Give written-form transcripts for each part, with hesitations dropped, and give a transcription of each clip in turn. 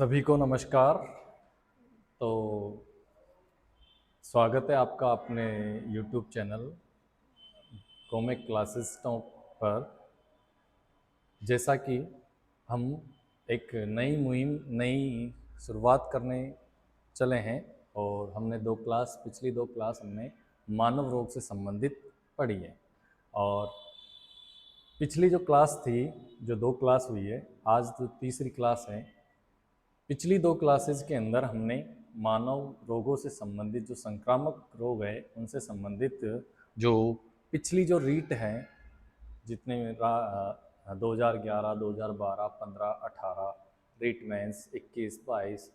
सभी को नमस्कार। तो स्वागत है आपका अपने YouTube चैनल कॉमिक क्लासेस पर। जैसा कि हम एक नई मुहिम नई शुरुआत करने चले हैं और हमने पिछली दो क्लास हमने मानव रोग से संबंधित पढ़ी है। और पिछली जो क्लास थी, जो दो क्लास हुई है, आज जो तीसरी क्लास है। पिछली दो क्लासेस के अंदर हमने मानव रोगों से संबंधित जो संक्रामक रोग है उनसे संबंधित जो पिछली जो रीट है, जितने 2011, 2012, 15, 18 रीट मेंस 21, 22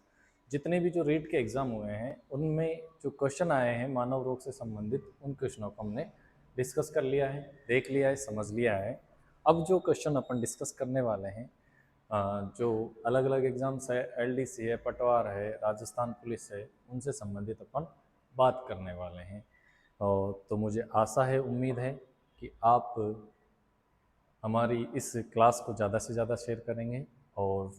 जितने भी जो रीट के एग्ज़ाम हुए हैं उनमें जो क्वेश्चन आए हैं मानव रोग से संबंधित, उन क्वेश्चनों को हमने डिस्कस कर लिया है, देख लिया है, समझ लिया है। अब जो क्वेश्चन अपन डिस्कस करने वाले हैं, जो अलग अलग एग्ज़ाम्स है, एलडीसी है, पटवार है, राजस्थान पुलिस है, उनसे संबंधित अपन बात करने वाले हैं। और तो मुझे आशा है, उम्मीद है कि आप हमारी इस क्लास को ज़्यादा से ज़्यादा शेयर करेंगे और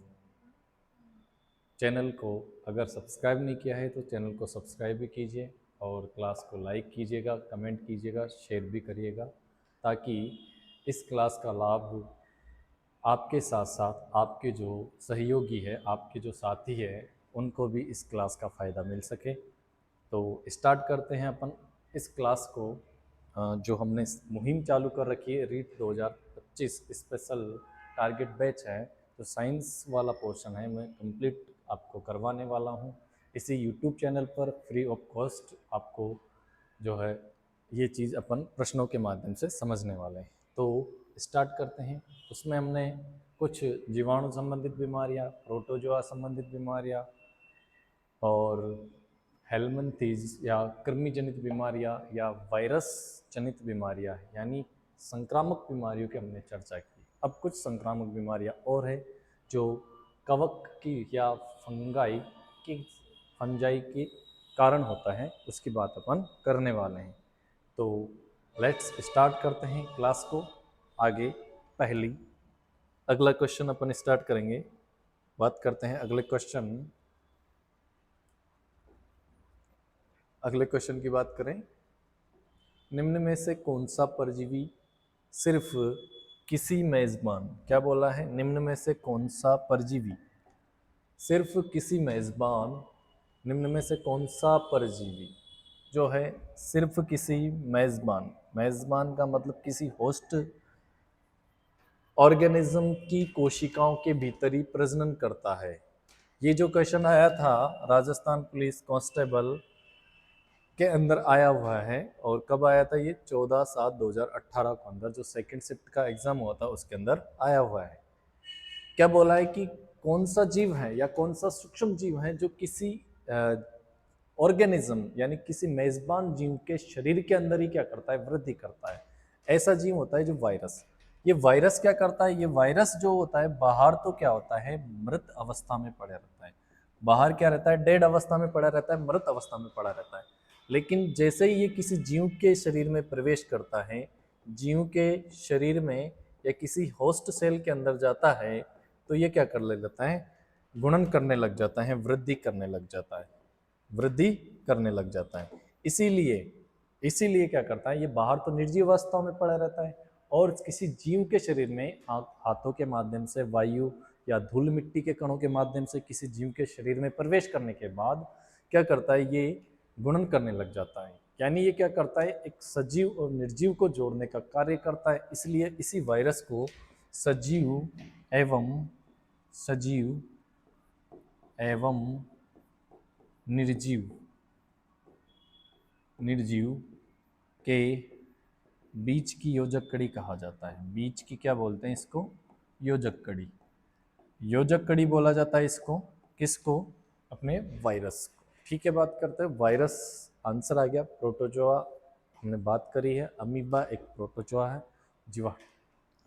चैनल को अगर सब्सक्राइब नहीं किया है तो चैनल को सब्सक्राइब भी कीजिए और क्लास को लाइक कीजिएगा, कमेंट कीजिएगा, शेयर भी करिएगा, ताकि इस क्लास का लाभ आपके साथ साथ आपके जो सहयोगी है, आपके जो साथी है, उनको भी इस क्लास का फ़ायदा मिल सके। तो स्टार्ट करते हैं अपन इस क्लास को। जो हमने मुहिम चालू कर रखी है रीट 2025 स्पेशल टारगेट बैच है, तो साइंस वाला पोर्शन है, मैं कंप्लीट आपको करवाने वाला हूँ इसी यूट्यूब चैनल पर फ्री ऑफ कॉस्ट। आपको जो है ये चीज़ अपन प्रश्नों के माध्यम से समझने वाले हैं। तो स्टार्ट करते हैं। उसमें हमने कुछ जीवाणु संबंधित बीमारियां, प्रोटोजोआ संबंधित बीमारियां और हेलमिंथेस या कृमि जनित बीमारियां या वायरस जनित बीमारियां, यानी संक्रामक बीमारियों की हमने चर्चा की। अब कुछ संक्रामक बीमारियां और है जो कवक की या फंजाई के कारण होता है, उसकी बात अपन करने वाले हैं। तो लेट्स स्टार्ट करते हैं क्लास को आगे। पहली अगला क्वेश्चन अपन स्टार्ट करेंगे, बात करते हैं अगले क्वेश्चन की बात करें। निम्न में से कौन सा परजीवी सिर्फ किसी मेजबान, क्या बोला है, निम्न में से कौन सा परजीवी सिर्फ किसी मेजबान, निम्न में से कौन सा परजीवी जो है सिर्फ किसी मेजबान, मेजबान का मतलब किसी होस्ट ऑर्गेनिज्म की कोशिकाओं के भीतर ही प्रजनन करता है। ये जो क्वेश्चन आया था राजस्थान पुलिस कांस्टेबल के अंदर आया हुआ है, और कब आया था ये, 14/7/2018 को अंदर जो सेकंड शिफ्ट का एग्जाम हुआ था उसके अंदर आया हुआ है। क्या बोला है कि कौन सा जीव है या कौन सा सूक्ष्म जीव है जो किसी ऑर्गेनिज्म यानी किसी मेजबान जीव के शरीर के अंदर ही क्या करता है, वृद्धि करता है। ऐसा जीव होता है जो वायरस। ये वायरस क्या करता है, ये वायरस जो होता है बाहर तो क्या होता है, मृत अवस्था में पड़ा रहता है। बाहर क्या रहता है, डेड अवस्था में पड़ा रहता है, मृत अवस्था में पड़ा रहता है। लेकिन जैसे ही ये किसी जीव के शरीर में प्रवेश करता है, जीव के शरीर में या किसी होस्ट सेल के अंदर जाता है, तो ये क्या कर लेता है, गुणन करने लग जाता है, वृद्धि करने लग जाता है, वृद्धि करने लग जाता है। इसीलिए इसीलिए क्या करता है, ये बाहर तो निर्जीव अवस्था में पड़ा रहता है और किसी जीव के शरीर में हाथों के माध्यम से, वायु या धूल मिट्टी के कणों के माध्यम से किसी जीव के शरीर में प्रवेश करने के बाद क्या करता है, ये गुणन करने लग जाता है। यानी ये क्या करता है, एक सजीव और निर्जीव को जोड़ने का कार्य करता है। इसलिए इसी वायरस को सजीव एवं निर्जीव निर्जीव के बीच की योजक कड़ी कहा जाता है। बीच की क्या बोलते हैं इसको, योजक कड़ी। योजक कड़ी बोला जाता है इसको, किसको, अपने वायरस को। ठीक है, बात करते हैं वायरस। आंसर आ गया, प्रोटोजोआ हमने बात करी है। अमीबा एक प्रोटोजोआ है।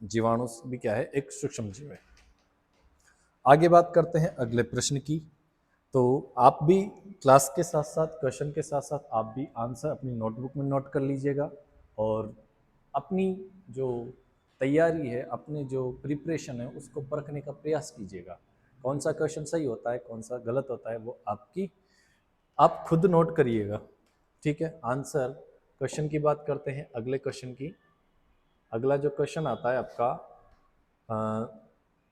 जीवाणु भी क्या है, एक सूक्ष्म जीव है। आगे बात करते हैं अगले प्रश्न की। तो आप भी क्लास के साथ साथ, क्वेश्चन के साथ साथ आप भी आंसर अपनी नोटबुक में नोट कर लीजिएगा और अपनी जो तैयारी है, अपने जो प्रिपरेशन है उसको परखने का प्रयास कीजिएगा। कौन सा क्वेश्चन सही होता है, कौन सा गलत होता है, वो आप खुद नोट करिएगा। ठीक है, आंसर क्वेश्चन की बात करते हैं, अगले क्वेश्चन की। अगला जो क्वेश्चन आता है आपका,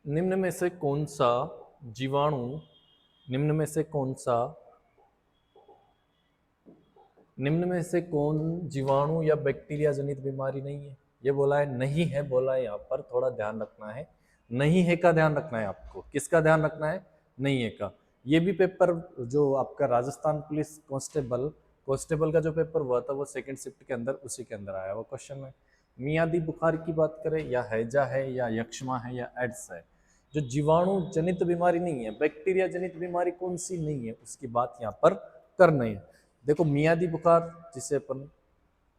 निम्न में से कौन सा जीवाणु निम्न में से कौन सा निम्न में से कौन जीवाणु या बैक्टीरिया जनित बीमारी नहीं है? ये बोला है, नहीं है बोला है, यहाँ पर थोड़ा ध्यान रखना है, नहीं है का ध्यान रखना है आपको। किसका ध्यान रखना है? नहीं है का। ये भी पेपर जो आपका राजस्थान पुलिस कांस्टेबल का जो पेपर हुआ था वो सेकंड शिफ्ट के अंदर उसी के अंदर आया हुआ क्वेश्चन है। मियादी बुखार की बात करें, या हैजा है, या यक्ष्मा है, या एड्स है, जो जीवाणु जनित बीमारी नहीं है, बैक्टीरिया जनित बीमारी कौन सी नहीं है, उसकी बात यहाँ पर करनी है। देखो, मियादी बुखार जिसे अपन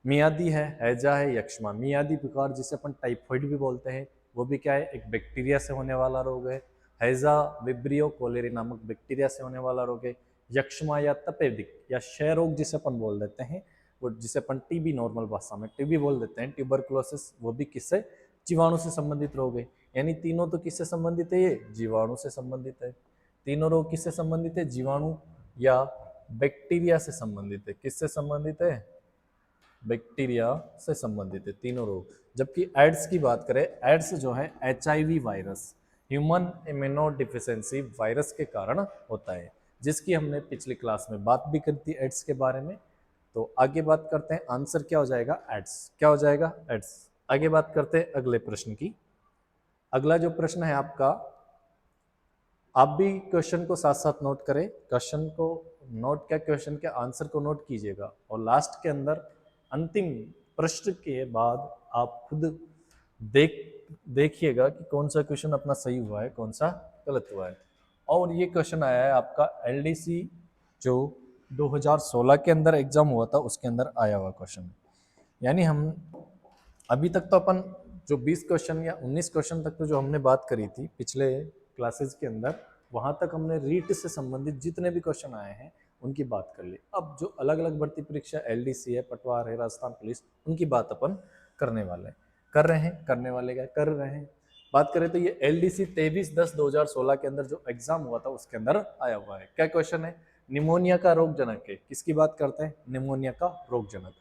मियादी है, हैजा है, यक्ष्मा। मियादी बुखार जिसे अपन टाइफाइड भी बोलते हैं, वो भी क्या है, एक बैक्टीरिया से होने वाला रोग है। हैजा विब्रियो कोलेरी नामक बैक्टीरिया से होने वाला रोग है। यक्ष्मा या तपेदिक या क्षय रोग जिसे अपन बोल देते हैं, वो जिसे अपन टीबी नॉर्मल भाषा में टीबी बोल देते हैं, ट्यूबरकुलोसिस, वो भी किससे, जीवाणु से संबंधित रोग है। यानी तीनों तो किससे संबंधित है, ये जीवाणु से संबंधित है। तीनों रोग किससे संबंधित है, जीवाणु या बैक्टीरिया से संबंधित है। किससे संबंधित है, बैक्टीरिया से संबंधित है तीनों रोग। जबकि एड्स की बात करें, एड्स जो है HIV virus, human immuno deficiency virus के कारण होता है, जिसकी हमने पिछली क्लास में बात भी करी थी एड्स के बारे में। तो आगे बात करते हैं, आंसर क्या हो जाएगा, एड्स। क्या हो जाएगा, एड्स। आगे बात करते हैं अगले प्रश्न की। अगला जो प्रश्न है आपका, आप भी क्वेश्चन को साथ साथ नोट करें, क्वेश्चन को नोट क्या, क्वेश्चन के आंसर को नोट कीजिएगा, और लास्ट के अंदर अंतिम प्रश्न के बाद आप खुद देखिएगा कि कौन सा क्वेश्चन अपना सही हुआ है, कौन सा गलत हुआ है। और ये क्वेश्चन आया है आपका LDC जो 2016 के अंदर एग्जाम हुआ था, उसके अंदर आया हुआ क्वेश्चन। यानी हम अभी तक तो अपन जो 20 क्वेश्चन या 19 क्वेश्चन तक तो जो हमने बात करी थी पिछले क्लासेस के अंदर, वहां तक हमने रीट से संबंधित जितने भी क्वेश्चन आए हैं उनकी बात कर ली। अब जो अलग अलग भर्ती परीक्षा LDC है, पटवार है, राजस्थान पुलिस, उनकी बात अपन करने वाले हैं, कर रहे हैं, करने वाले क्या कर रहे हैं। बात करें तो ये LDC 23/10/2016 के अंदर जो एग्जाम हुआ था उसके अंदर आया हुआ है। क्या क्वेश्चन है, निमोनिया का रोगजनक है। किसकी बात करते हैं, निमोनिया का रोगजनक।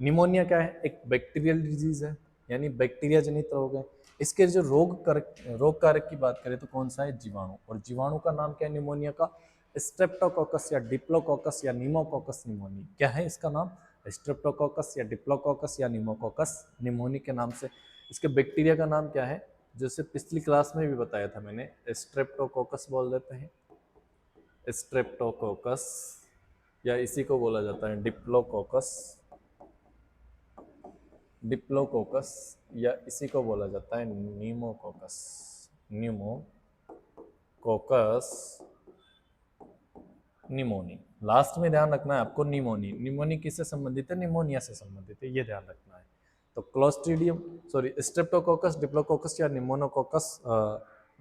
निमोनिया क्या है, एक बैक्टीरियल डिजीज है, यानी बैक्टीरिया जनित रोग है। इसके जो रोग कारक की बात करें तो कौन सा है, जीवाणु। और जीवाणु का नाम क्या है निमोनिया का, स्ट्रेप्टोकोकस या डिप्लोकोकस या निमोकोकस निमोनी। क्या है इसका नाम, स्ट्रेप्टोकोकस या डिप्लोकोकस या निमोकोकस निमोनी के नाम से। इसके बैक्टीरिया का नाम क्या है, जैसे पिछली क्लास में भी बताया था मैंने, स्ट्रेप्टोकोकस बोल देते हैं, स्ट्रेप्टोकोकस, या इसी को बोला जाता है डिप्लोकोकस, या इसी को बोला जाता है न्यूमोकोकस, निमोनी। लास्ट में ध्यान रखना है आपको, निमोनी किससे संबंधित है, निमोनिया से संबंधित है, ये ध्यान रखना है। तो क्लोस्ट्रीडियम स्ट्रेप्टोकोकस, डिप्लोकोकस या निमोनोकोकस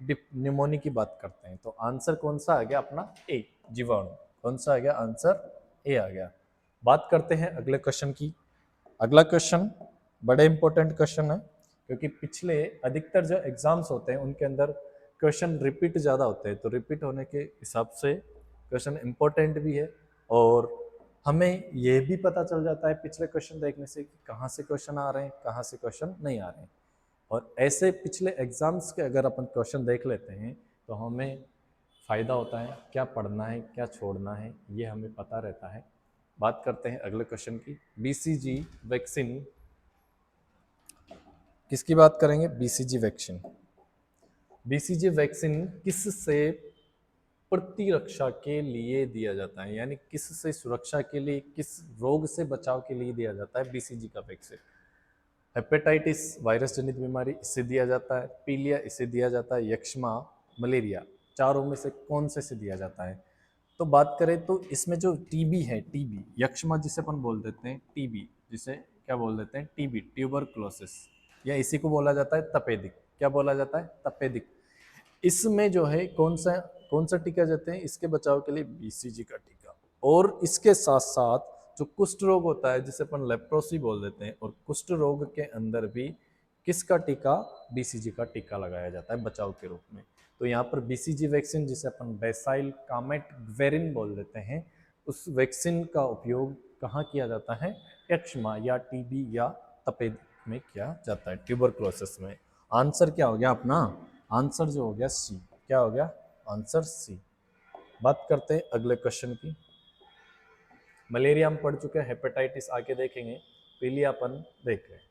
निमोनी की बात करते हैं। तो आंसर कौन सा आ गया अपना, ए, जीवाणु। कौन सा आ गया आंसर, ए आ गया। बात करते हैं अगले क्वेश्चन की। अगला क्वेश्चन बड़े इंपॉर्टेंट क्वेश्चन है, क्योंकि पिछले अधिकतर जो एग्जाम्स होते हैं उनके अंदर क्वेश्चन रिपीट ज़्यादा होते हैं, तो रिपीट होने के हिसाब से क्वेश्चन इंपॉर्टेंट भी है, और हमें यह भी पता चल जाता है पिछले क्वेश्चन देखने से कि कहाँ से क्वेश्चन आ रहे हैं, कहाँ से क्वेश्चन नहीं आ रहे हैं। और ऐसे पिछले एग्जाम्स के अगर अपन क्वेश्चन देख लेते हैं तो हमें फ़ायदा होता है, क्या पढ़ना है क्या छोड़ना है ये हमें पता रहता है। बात करते हैं अगले क्वेश्चन की। BCG वैक्सीन, किसकी बात करेंगे, BCG वैक्सीन। BCG वैक्सीन किससे प्रतिरक्षा के लिए दिया जाता है, यानी किससे सुरक्षा के लिए, किस रोग से बचाव के लिए दिया जाता है BCG का वैक्सीन। हेपेटाइटिस वायरस जनित बीमारी, इससे दिया जाता है। पीलिया, इससे दिया जाता है। यक्ष्मा, मलेरिया, चारों में से कौन से दिया जाता है। तो बात करें तो इसमें जो TB है, TB, यक्ष्मा जिसे अपन बोल देते हैं, TB जिसे क्या बोल देते हैं, TB ट्यूबरकुलोसिस, या इसी को बोला जाता है तपेदिक। क्या बोला जाता है, तपेदिक। इसमें जो है कौन सा टीका देते हैं, इसके बचाव के लिए BCG का टीका। और इसके साथ साथ जो कुष्ठ रोग होता है जिसे अपन लेप्रोसी बोल देते हैं, और कुष्ठ रोग के अंदर भी किसका टीका? बीसीजी का टीका लगाया जाता है बचाव के रूप में। तो यहाँ पर बीसीजी वैक्सीन, जिसे अपन बेसाइल कामेट ग्वेरिन बोल देते हैं, उस वैक्सीन का उपयोग कहाँ किया जाता है? यक्ष्मा या टीबी या तपेदिक में किया जाता है, ट्यूबरक्लोसिस में। आंसर क्या हो गया अपना? आंसर जो हो गया सी। क्या हो गया? Answer C. बात करते हैं अगले क्वेश्चन की। मलेरिया हम पढ़ चुके हैं, हेपेटाइटिस आगे देखेंगे, पीलिया अपन देख रहे हैं।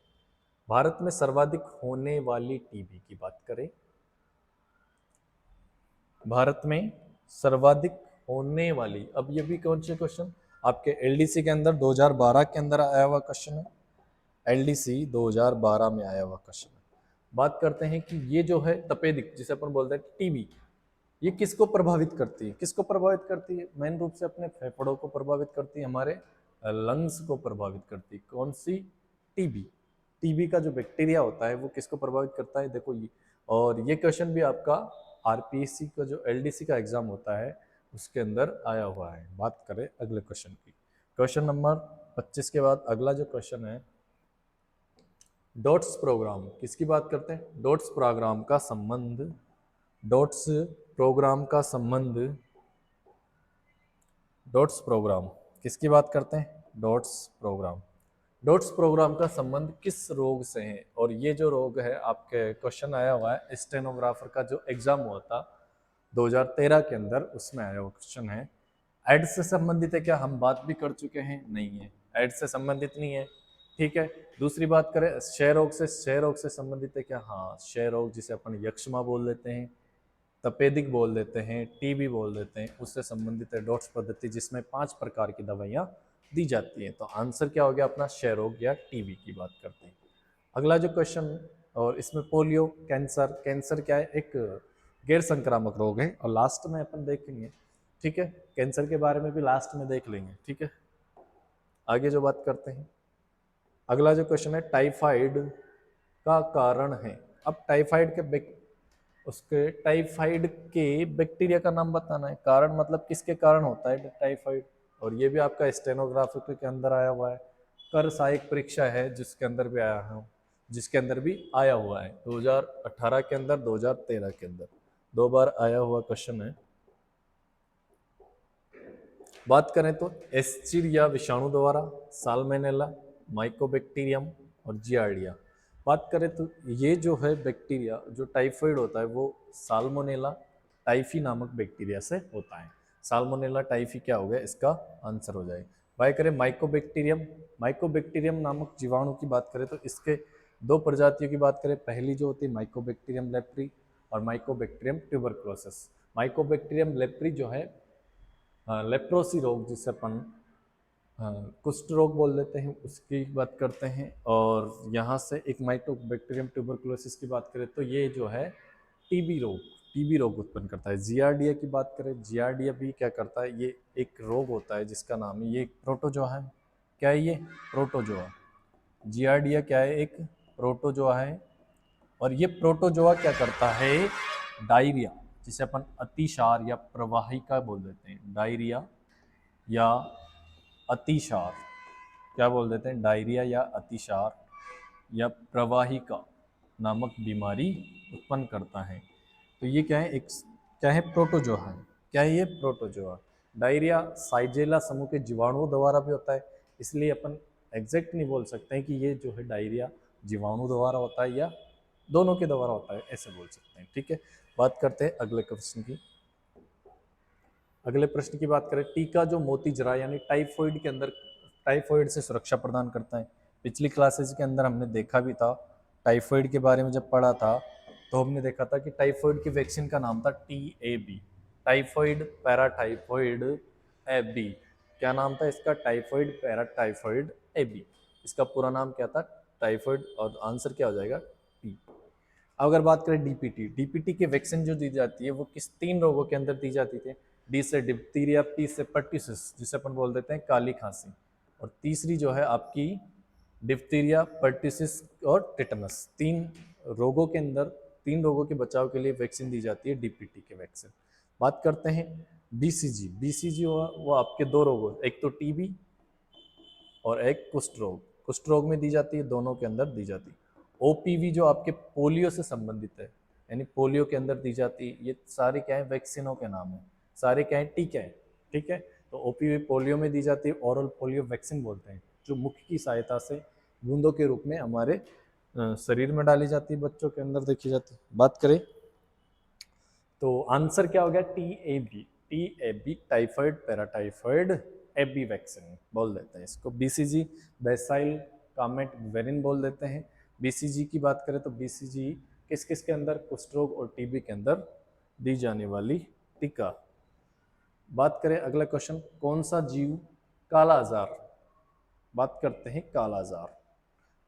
भारत में सर्वाधिक होने वाली टीबी की बात करें, भारत में सर्वाधिक होने वाली, अब ये भी कौन से क्वेश्चन आपके एलडीसी के अंदर 2012 के अंदर आया हुआ क्वेश्चन है, एलडीसी 2012 में आया हुआ क्वेश्चन है। बात करते हैं कि ये जो है तपेदिक, जिसे अपन बोलते हैं टीबी, ये किसको प्रभावित करती है? किसको प्रभावित करती है? मेन रूप से अपने फेफड़ों को प्रभावित करती है, हमारे लंग्स को प्रभावित करती है। कौन सी? टीबी। टीबी का जो बैक्टीरिया होता है वो किसको प्रभावित करता है? देखो ये, और ये क्वेश्चन भी आपका आरपीएससी का जो एलडीसी का एग्जाम होता है उसके अंदर आया हुआ है। बात करें अगले क्वेश्चन की, क्वेश्चन नंबर 25 के बाद अगला जो क्वेश्चन है, डॉट्स प्रोग्राम किसकी बात करते हैं? डॉट्स प्रोग्राम का संबंध, डॉट्स प्रोग्राम का संबंध, डॉट्स प्रोग्राम किसकी बात करते हैं? डॉट्स प्रोग्राम, डॉट्स प्रोग्राम का संबंध किस रोग से है? और ये जो रोग है आपके क्वेश्चन आया हुआ है स्टेनोग्राफर का जो एग्जाम हुआ था 2013 के अंदर, उसमें आया हुआ क्वेश्चन है। एड्स से संबंधित है क्या? हम बात भी कर चुके हैं, नहीं है, एड्स से संबंधित नहीं है। ठीक है, दूसरी बात करें क्षय रोग से, क्षय रोग से संबंधित है क्या? हाँ, क्षय रोग जिसे अपन यक्ष्मा बोल देते हैं, तपेदिक बोल देते हैं, टीबी बोल देते हैं, उससे संबंधित है डॉट्स पद्धति, जिसमें 5 प्रकार की दवाइयाँ दी जाती हैं। तो आंसर क्या हो गया अपना? क्षय रोग या टीबी की बात करते हैं। अगला जो क्वेश्चन, और इसमें पोलियो, कैंसर, कैंसर क्या है? एक गैर संक्रामक रोग है, और लास्ट में अपन देखेंगे, ठीक है, कैंसर के बारे में भी लास्ट में देख लेंगे। ठीक है, आगे जो बात करते हैं, अगला जो क्वेश्चन है टाइफाइड का कारण है। अब टाइफाइड के उसके टाइफाइड के बैक्टीरिया का नाम बताना है। कारण मतलब किसके कारण होता है टाइफाइड, और ये भी आपका स्टेनोग्राफी के अंदर आया हुआ है। कर सहायक परीक्षा है जिसके अंदर भी आया है, जिसके अंदर भी आया हुआ है 2018 के अंदर, 2013 के अंदर 2 बार आया हुआ क्वेश्चन है। बात करें तो एस्चिरिया विषाणु द्वारा, साल्मोनेला, माइकोबैक्टीरियम और जियार्डिया। बात करें तो ये जो है बैक्टीरिया, जो टाइफाइड होता है वो साल्मोनेला टाइफी नामक बैक्टीरिया से होता है। साल्मोनेला टाइफी क्या हो गया? इसका आंसर हो जाएगा। बात करें माइकोबैक्टीरियम, माइकोबैक्टीरियम नामक जीवाणु की बात करें तो इसके 2 प्रजातियों की बात करें, पहली जो होती है माइकोबैक्टीरियम लेप्री और माइकोबैक्टीरियम ट्यूबरक्लोसिस। माइकोबैक्टीरियम लेप्री जो है लेप्रोसी रोग, जिसे अपन कुष्ठ रोग बोल देते हैं, उसकी बात करते हैं। और यहाँ से एक माइकोबैक्टीरियम ट्यूबरकुलोसिस की बात करें तो ये जो है टीबी रोग, टीबी रोग उत्पन्न करता है। जियार्डिया की बात करें, जियार्डिया भी क्या करता है? ये एक रोग होता है जिसका नाम है, ये प्रोटोजोआ है। क्या है ये? प्रोटोजोआ। जियार्डिया क्या है? एक प्रोटोजोआ है। और ये प्रोटोजोआ क्या करता है? डायरिया, जिसे अपन अतिसार या प्रवाहिका बोल देते हैं, डायरिया या अतिसार, क्या बोल देते हैं? डायरिया या अतिसार या प्रवाहिका नामक बीमारी उत्पन्न करता है। तो ये क्या है? एक क्या है? प्रोटोजोआ है। क्या है ये? प्रोटोजोआ। डायरिया साइजेला समूह के जीवाणुओं द्वारा भी होता है, इसलिए अपन एग्जैक्ट नहीं बोल सकते हैं कि ये जो है डायरिया जीवाणु द्वारा होता है या दोनों के द्वारा होता है, ऐसे बोल सकते हैं। ठीक है, बात करते हैं अगले क्वेश्चन की। अगले प्रश्न की बात करें, टीका जो मोती जरा यानी टाइफॉइड के अंदर, टाइफॉइड से सुरक्षा प्रदान करता है। पिछली क्लासेस के अंदर हमने देखा भी था, टाइफॉइड के बारे में जब पढ़ा था तो हमने देखा था कि टाइफॉइड की वैक्सीन का नाम था TAB, टाइफॉइड पैराटाइफॉइड AB। क्या नाम था इसका? Typhoid paratyphoid AB। इसका पूरा नाम क्या था? टाइफॉइड। और आंसर क्या हो जाएगा? टी। अगर बात करें डीपीटी, डीपीटी की वैक्सीन जो दी जाती है वो किस 3 रोगों के अंदर दी जाती थी? डी से डिप्थीरिया, पी से पर्टिसिस, जिसे अपन बोल देते हैं काली खांसी, और तीसरी जो है आपकी डिप्थीरिया, पर्टिसिस और टिटनस। 3 रोगों के अंदर, 3 रोगों के बचाव के लिए वैक्सीन दी जाती है, डीपीटी की वैक्सीन। बात करते हैं बीसीजी, बीसीजी वो आपके 2 रोगों, एक तो टीबी और एक कुष्ठ रोग, कुष्ठ रोग में दी जाती है, दोनों के अंदर दी जाती है। ओपीवी जो आपके पोलियो से संबंधित है, यानी पोलियो के अंदर दी जाती है, ये सारे क्या है, वैक्सीनों के नाम है, सारे क्या है, टीके हैं, ठीक है। तो ओपीवी पोलियो में दी जाती है, ओरल पोलियो वैक्सीन बोलते हैं, जो मुख की सहायता से बूंदों के रूप में हमारे शरीर में डाली जाती है, बच्चों के अंदर देखी जाती है। बात करें तो आंसर क्या हो गया, T A B typhoid paratyphoid AB vaccine बोल देते हैं इसको। बीसीजी बेसाइल कामेट वेरिन बोल देते हैं। बीसीजी की बात करें तो बीसीजी किस किस के अंदर, कुष्ठ रोग और टीबी के अंदर दी जाने वाली टीका। बात करें अगला क्वेश्चन, कौन सा जीव काला आजार, बात करते हैं काला आजार।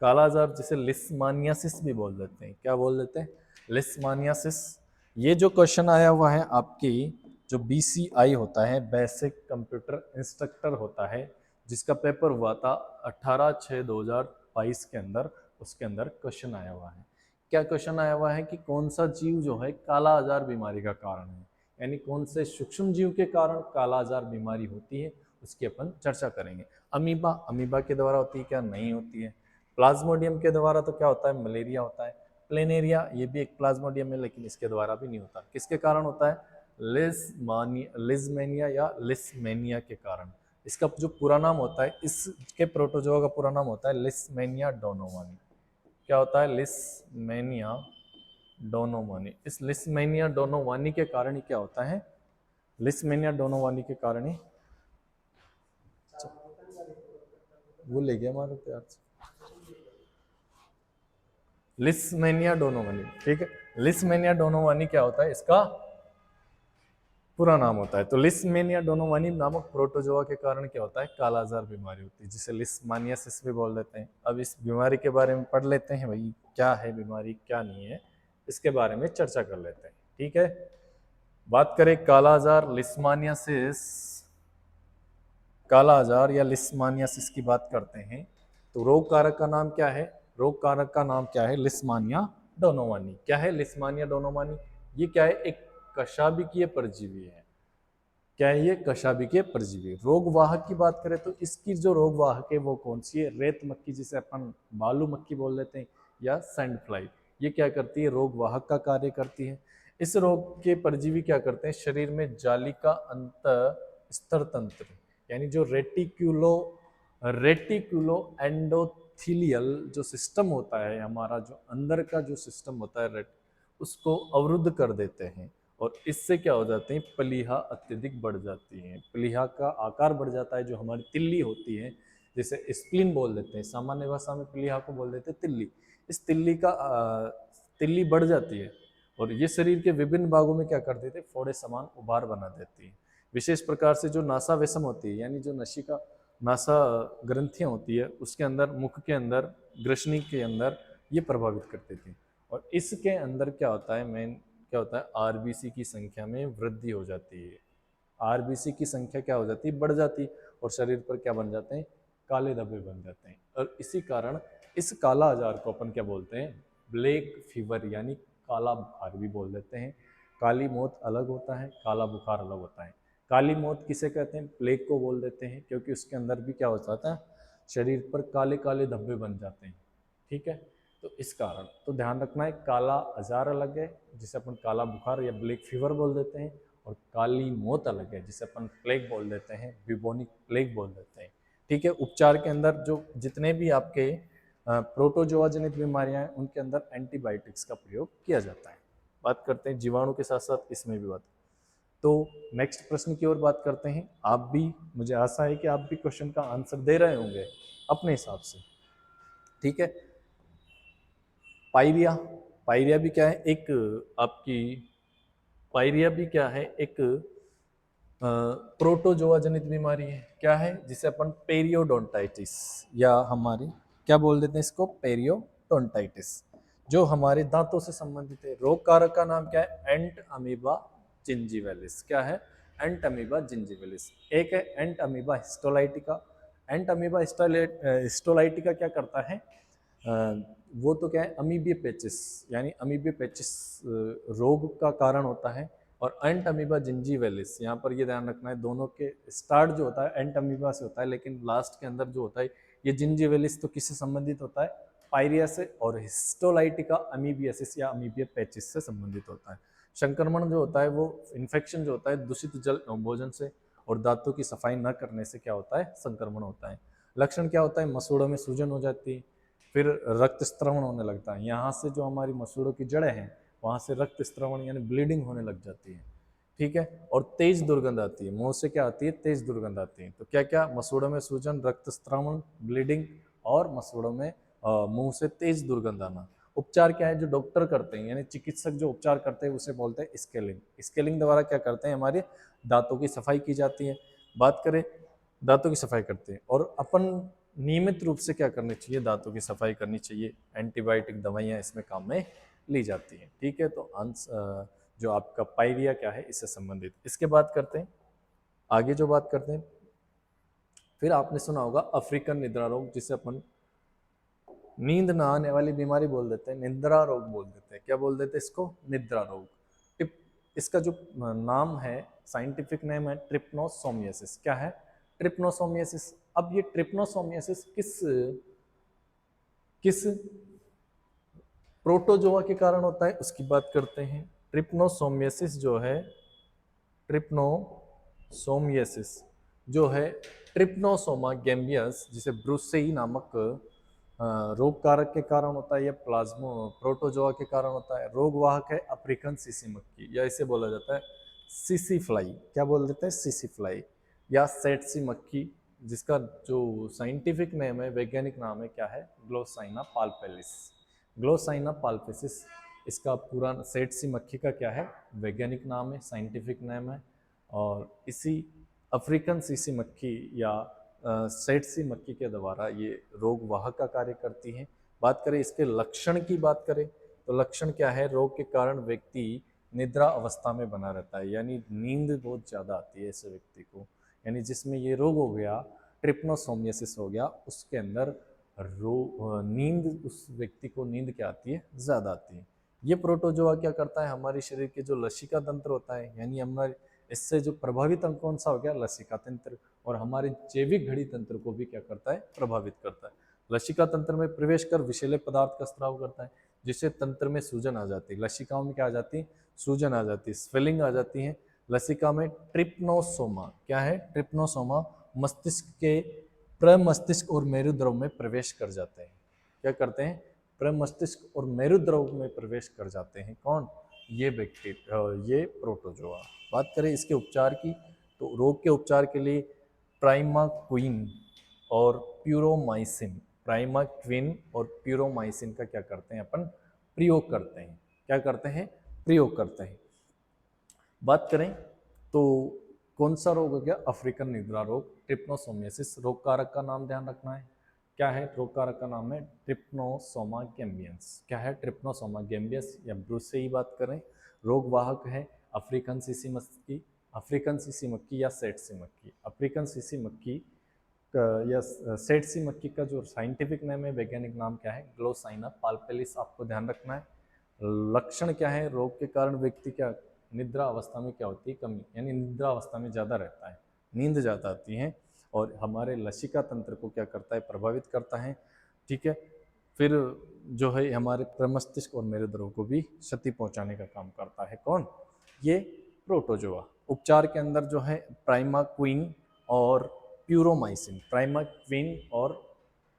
काला आजार जिसे लिस्मानियासिस भी बोल देते हैं, क्या बोल देते हैं, लिस्मानियासिस। ये जो क्वेश्चन आया हुआ है आपकी जो बीसीआई होता है, बेसिक कंप्यूटर इंस्ट्रक्टर होता है, जिसका पेपर हुआ था 18/6/2022 के अंदर, उसके अंदर क्वेश्चन आया हुआ है। क्या क्वेश्चन आया हुआ है कि कौन सा जीव जो है काला आजार बीमारी का कारण है, यानी कौन से सूक्ष्म जीव के कारण काला आजार बीमारी होती है, उसकी अपन चर्चा करेंगे। अमीबा, अमीबा के द्वारा होती है क्या, नहीं होती है। प्लाज्मोडियम के द्वारा तो क्या होता है, मलेरिया होता है। प्लेनेरिया ये भी एक प्लाज्मोडियम है, लेकिन इसके द्वारा भी नहीं होता। किसके कारण होता है, लिजमेनिया या लिस्मेनिया के कारण। इसका जो पूरा नाम होता है, इसके प्रोटोजोआ का पूरा नाम होता है लिस्मेनिया डोनोवानी। क्या होता है, लिस्मेनिया डोनोवानी। इस लिस्मेनिया डोनोवानी के कारण ही क्या होता है, लिस्मेनिया डोनोवानी के कारण ही वो ले गया हमारे प्यार से, लिस्मेनिया डोनोवानी, ठीक है। लिस्मेनिया डोनोवानी क्या होता है, इसका पूरा नाम होता है। तो लिस्मेनिया डोनोवानी नामक प्रोटोजोआ के कारण क्या होता है, कालाजार बीमारी होती है, जिसे लिस्मानियासिस भी बोल देते हैं। अब इस बीमारी के बारे में पढ़ लेते हैं, भाई क्या है बीमारी, क्या नहीं है, इसके बारे में चर्चा कर लेते हैं, ठीक है। बात करें कालाजार लिस्मानियासिस, काला आजार या लिस्मानियासिस की बात करते हैं, तो रोग कारक का नाम क्या है, रोग कारक का नाम क्या है, लिस्मानिया डोनोवानी। क्या है लिस्मानिया डोनोवानी, ये क्या है, एक कशाभिकीय परजीवी है। क्या है ये, कशाभिकीय परजीवी। रोग वाहक की बात करें तो इसकी जो रोग वाहक है वो कौन सी है, रेत मक्खी जिसे अपन बालू मक्खी बोल देते हैं, या सैंड फ्लाई। ये क्या करती है, रोग वाहक का कार्य करती है। इस रोग के परजीवी क्या करते हैं, शरीर में जालिका अंत स्तर तंत्र, यानी जो रेटिकुलो एंडोथीलियल जो सिस्टम होता है हमारा, जो अंदर का जो सिस्टम होता है उसको अवरुद्ध कर देते हैं, और इससे क्या हो जाते हैं, प्लीहा अत्यधिक बढ़ जाती है, प्लीहा का आकार बढ़ जाता है। जो हमारी तिल्ली होती है, जिसे स्प्लीन बोल देते हैं, सामान्य भाषा में प्लीहा को बोल देते हैं तिल्ली। इस तिल्ली बढ़ जाती है, और ये शरीर के विभिन्न भागों में क्या कर देते हैं, फोड़े समान उभार बना देती है। विशेष प्रकार से जो नासा वेसम होती है, यानी जो नशिका नासा ग्रंथियां होती है, उसके अंदर, मुख के अंदर, ग्रसनी के अंदर ये प्रभावित करती थी। और इसके अंदर क्या होता है, मेन क्या होता है, आरबीसी की संख्या में वृद्धि हो जाती है। आरबीसी की संख्या क्या हो जाती है, बढ़ जाती है, और शरीर पर क्या बन जाते हैं, काले धब्बे बन जाते हैं। और इसी कारण इस काला आजार को अपन क्या बोलते हैं, ब्लैक फीवर, यानी काला बुखार भी बोल देते हैं। काली मौत अलग होता है, काला बुखार अलग होता है। काली मौत किसे कहते हैं, प्लेग को बोल देते हैं, क्योंकि उसके अंदर भी क्या हो जाता है, शरीर पर काले काले धब्बे बन जाते हैं, ठीक है। तो इस कारण तो ध्यान रखना है, काला आजार अलग है जिसे अपन काला बुखार या ब्लैक फीवर बोल देते हैं, और काली मौत अलग है जिसे अपन प्लेग बोल देते हैं, ब्यूबोनिक प्लेग बोल देते हैं, ठीक है। उपचार के अंदर जो जितने भी आपके प्रोटोजोआ जनित बीमारियां हैं, उनके अंदर एंटीबायोटिक्स का प्रयोग किया जाता है। बात करते हैं जीवाणु के साथ साथ इसमें भी बात। तो नेक्स्ट प्रश्न की ओर बात करते हैं। आप भी, मुझे आशा है कि आप भी क्वेश्चन का आंसर दे रहे होंगे अपने हिसाब से, ठीक है। पायरिया, पायरिया भी क्या है, एक आपकी पायरिया भी क्या है, एक प्रोटोजोआ जनित बीमारी है। क्या है, जिसे अपन पेरियोडोंटाइटिस, या हमारी क्या बोल देते हैं इसको, पेरियोडोंटाइटिस, जो हमारे दांतों से संबंधित है। रोग कारक का नाम क्या है, एंट अमीबा जिंजीवेलिस। क्या है, एंट अमीबा जिंजीवेलिस। एक है एंट अमीबा हिस्टोलाइटिका। एंट अमीबा हिस्टोलाइटिका क्या करता है, वो तो क्या है, अमीबिया पेचिस, यानी अमीबिया पेचिस रोग का कारण होता है। और एंट अमीबा जिंजीवेलिस, यहाँ पर ये ध्यान रखना है, दोनों के स्टार्ट जो होता है एंट अमीबा से होता है, लेकिन लास्ट के अंदर जो होता है ये जिंजीवेलिस, तो किससे संबंधित होता है, पायरिया से, और हिस्टोलाइटिका अमीबियासिस या अमीबिया पैचिस से संबंधित होता है। संक्रमण जो होता है वो इन्फेक्शन जो होता है दूषित जल भोजन से और दांतों की सफाई न करने से क्या होता है, संक्रमण होता है। लक्षण क्या होता है, मसूड़ों में सूजन हो जाती है, फिर रक्त स्त्रवण होने लगता है, यहाँ से जो हमारी मसूड़ों की जड़ें हैं वहाँ से रक्त स्त्रवण यानी ब्लीडिंग होने लग जाती है, ठीक है। और तेज दुर्गंध आती है, मुंह से क्या आती है, तेज दुर्गंध आती है। तो क्या क्या, मसूड़ों में सूजन, रक्त स्त्रवण, ब्लीडिंग और मसूड़ों में मुंह से तेज दुर्गंध आना। उपचार क्या है जो डॉक्टर करते हैं, यानी चिकित्सक जो उपचार करते हैं उसे बोलते हैं स्केलिंग। स्केलिंग द्वारा क्या करते हैं, हमारे दांतों की सफाई की जाती है। बात करें, दांतों की सफाई करते हैं, और अपन नियमित रूप से क्या करनी चाहिए, दांतों की सफाई करनी चाहिए। एंटीबायोटिक दवाइयाँ इसमें काम में ली जाती हैं, ठीक है। तो अंश जो आपका पायरिया क्या है इससे संबंधित। इसके बाद करते हैं आगे, जो बात करते हैं, फिर आपने सुना होगा अफ्रीकन निद्रा रोग, जिसे अपन नींद न आने वाली बीमारी बोल देते हैं, निद्रा रोग बोल देते हैं। क्या बोल देते हैं इसको, निद्रा रोग। टिप, इसका जो नाम है, साइंटिफिक नेम है ट्रिप्नोसोमियासिस। क्या है, ट्रिप्नोसोमियासिस। अब ये ट्रिप्नोसोमियासिस किस किस प्रोटोजोआ के कारण होता है उसकी बात करते हैं। ट्रिप्नोसोमियासिस जो है, ट्रिप्नोसोमियासिस जो है ट्रिप्नोसोमा गैम्बियस, जिसे ब्रुसेई नामक रोग कारक के कारण होता है, या प्लाज्मो प्रोटोजोआ के कारण होता है। रोग वाहक है अफ्रीकन सीसी मक्खी, या इसे बोला जाता है सीसी फ्लाई। क्या बोल देते हैं, सीसी फ्लाई या सेटसी मक्खी, जिसका जो साइंटिफिक नेम है, वैज्ञानिक नाम है, क्या है, ग्लोसाइना पाल्पेलिस। ग्लोसाइना पाल्पेसिस इसका पूरा, सेटसी मक्खी का क्या है, वैज्ञानिक नाम है, साइंटिफिक नेम है। और इसी अफ्रीकन सीसी मक्खी या सेटसी मक्खी के द्वारा ये रोग वाहक का कार्य करती है। बात करें इसके लक्षण की, बात करें तो लक्षण क्या है, रोग के कारण व्यक्ति निद्रा अवस्था में बना रहता है, यानी नींद बहुत ज़्यादा आती है ऐसे व्यक्ति को। यानी जिसमें ये रोग हो गया, ट्रिप्नोसोमियासिस हो गया, उसके अंदर नींद, उस व्यक्ति को नींद क्या आती है, ज़्यादा आती है। ये प्रोटोजोआ क्या करता है, हमारे शरीर के जो लसिका तंत्र होता है, यानी हमारे इससे जो प्रभावित अंग कौन सा हो गया, लसिका तंत्र, और हमारे जैविक घड़ी तंत्र को भी क्या करता है, प्रभावित करता है। लसिका तंत्र में प्रवेश कर विषैले पदार्थ का स्राव करता है, जिससे तंत्र में सूजन आ जाती है। लसिकाओं में क्या आ जाती है, सूजन आ जाती है, स्वेलिंग आ जाती है। लसिका में ट्रिप्नोसोमा, क्या है, ट्रिप्नोसोमा मस्तिष्क के प्रमस्तिष्क और मेरुद्रव में प्रवेश कर जाते हैं। क्या करते हैं, प्रमस्तिष्क और मेरुद्रव में प्रवेश कर जाते हैं। कौन, ये बैक्टीरिया, ये प्रोटोजोआ। बात करें इसके उपचार की, तो रोग के उपचार के लिए प्राइमाक्विन और प्यूरोमाइसिन, प्राइमाक्विन और प्यूरोमाइसिन का क्या करते हैं अपन, प्रयोग करते हैं। क्या करते हैं, प्रयोग करते हैं। बात करें तो कौन सा रोग हो गया, अफ्रीकन निद्रा रोग, ट्रिप्नोसोमियासिस। रोग कारक का नाम ध्यान रखना है, क्या है, रोग कारक का नाम है ट्रिप्नोसोमा गैम्बियंस। क्या है, ट्रिप्नोसोमा गैम्बियस या ब्रुसेई। बात करें, रोग वाहक है अफ्रीकन सीसी मक्खी, अफ्रीकन सीसी मक्खी या सेटसी मक्खी। अफ्रीकन सीसी मक्खी या सेटसी मक्खी का जो साइंटिफिक नेम है, वैज्ञानिक नाम क्या है, ग्लोसाइना पाल्पेलिस, आपको ध्यान रखना है। लक्षण क्या है, रोग के कारण व्यक्ति क्या, निद्रा अवस्था में क्या होती है, कमी, यानी निद्रा अवस्था में ज़्यादा रहता है, नींद ज़्यादा आती है, और हमारे लसिका तंत्र को क्या करता है, प्रभावित करता है, ठीक है। फिर जो है हमारे प्रमस्तिष्क और मेरुद्रव को भी क्षति पहुंचाने का काम करता है। कौन, ये प्रोटोजोआ। उपचार के अंदर जो है प्राइमाक्विन और प्यूरोमाइसिन, प्राइमाक्विन और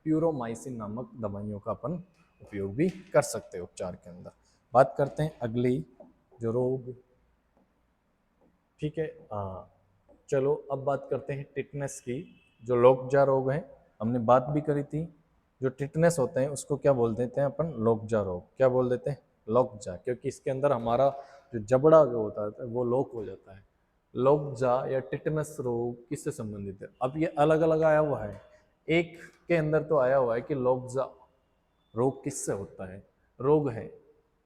प्यूरोमाइसिन नामक दवाइयों का अपन उपयोग भी कर सकते हैं उपचार के अंदर। बात करते हैं अगली जो रोग, ठीक है। चलो अब बात करते हैं टिटनेस की, जो लोकजा रोग है, हमने बात भी करी थी। जो टिटनेस होते हैं उसको क्या बोल देते हैं अपन, लोकजा रोग। क्या बोल देते हैं, लोकजा, क्योंकि इसके अंदर हमारा जो जबड़ा जो होता है वो लोक हो जाता है। लोकजा या टिटनेस रोग किससे संबंधित है, अब ये अलग अलग आया हुआ है, एक के अंदर तो आया हुआ है कि लोकजा रोग किससे होता है, रोग है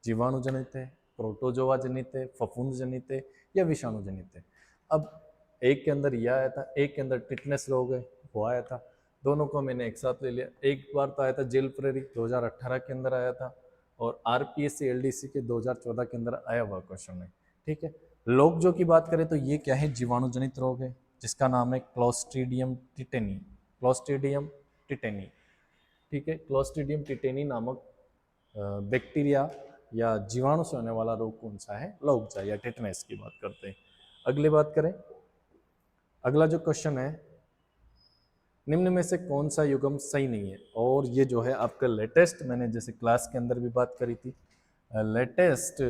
जीवाणु जनित है, प्रोटोजोआ जनित है, फफूंद जनित है, या विषाणु जनित है। अब एक के अंदर यह आया था, एक के अंदर टिटनेस रोग है वो आया था, दोनों को मैंने एक साथ ले लिया। एक बार तो आया था जेल प्रेरी 2018 के अंदर आया था, और आरपीएससी एलडीसी के 2014 के अंदर आया हुआ क्वेश्चन है, ठीक है। लोकजो की बात करें तो ये क्या है, जीवाणु जनित रोग है, जिसका नाम है क्लोस्ट्रीडियम टिटेनी, क्लोस्ट्रीडियम टिटेनी। ठीक है, क्लोस्ट्रीडियम टिटेनी नामक बैक्टीरिया या जीवाणु से होने वाला रोग कौन सा है? लौगजा या टेटनस की बात करते हैं। अगली बात करें, अगला जो क्वेश्चन है, निम्न में से कौन सा युग्म सही नहीं है? और ये जो है आपका लेटेस्ट, मैंने जैसे क्लास के अंदर भी बात करी थी, लेटेस्ट